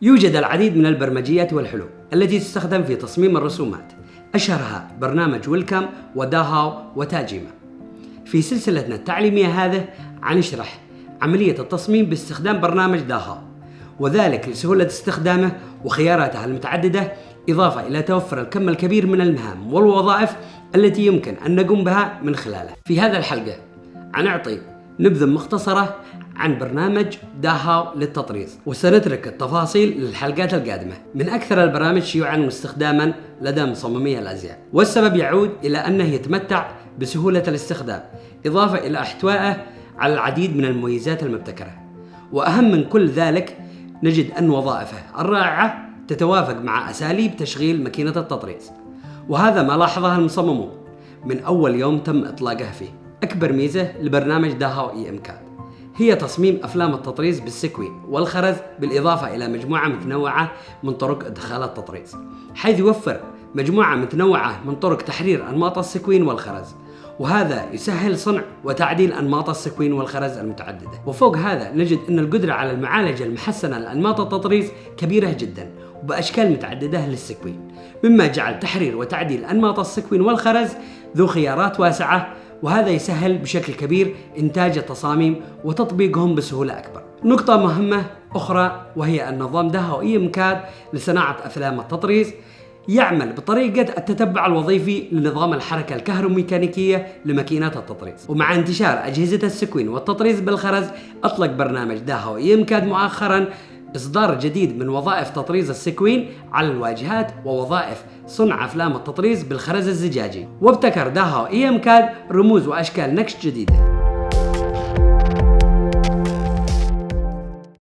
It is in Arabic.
يوجد العديد من البرمجيات والحلول التي تستخدم في تصميم الرسومات، أشهرها برنامج ويلكم وداهاو وتاجيما. في سلسلتنا التعليمية هذه عنشرح عملية التصميم باستخدام برنامج داهاو، وذلك لسهولة استخدامه وخياراته المتعددة، إضافة إلى توفر الكم الكبير من المهام والوظائف التي يمكن أن نقوم بها من خلاله. في هذه الحلقة عنعطي نبذة مختصرة عن برنامج داهاو للتطريز، وسنترك التفاصيل للحلقات القادمة. من أكثر البرامج شيوعا واستخداما لدى مصممي الأزياء، والسبب يعود إلى أنه يتمتع بسهولة الاستخدام، إضافة إلى احتوائه على العديد من المميزات المبتكرة. وأهم من كل ذلك نجد أن وظائفه الرائعة تتوافق مع أساليب تشغيل ماكينة التطريز، وهذا ما لاحظه المصممون من أول يوم تم إطلاقه فيه. أكبر ميزة لبرنامج داهاو EMCAD هي تصميم أفلام التطريز بالسكوين والخرز، بالإضافة إلى مجموعة متنوعة من طرق إدخال التطريز، حيث يوفر مجموعة متنوعة من طرق تحرير أنماط السكوين والخرز، وهذا يسهل صنع وتعديل أنماط السكوين والخرز المتعددة. وفوق هذا نجد أن القدرة على المعالجة المحسنة لأنماط التطريز كبيرة جدا وبأشكال متعددة للسكوين، مما جعل تحرير وتعديل أنماط السكوين والخرز ذو خيارات واسعة، وهذا يسهل بشكل كبير إنتاج التصاميم وتطبيقهم بسهولة أكبر. نقطة مهمة أخرى وهي أن نظام داهاو EMCAD لصناعة أفلام التطريز يعمل بطريقة التتبع الوظيفي لنظام الحركة الكهروميكانيكية لماكينات التطريز. ومع انتشار أجهزة السكوين والتطريز بالخرز، أطلق برنامج داهاو EMCAD مؤخرا إصدار جديد من وظائف تطريز السكوين على الواجهات ووظائف صنع أفلام التطريز بالخرز الزجاجي، وابتكر داهاو EMCAD رموز وأشكال نكش جديدة.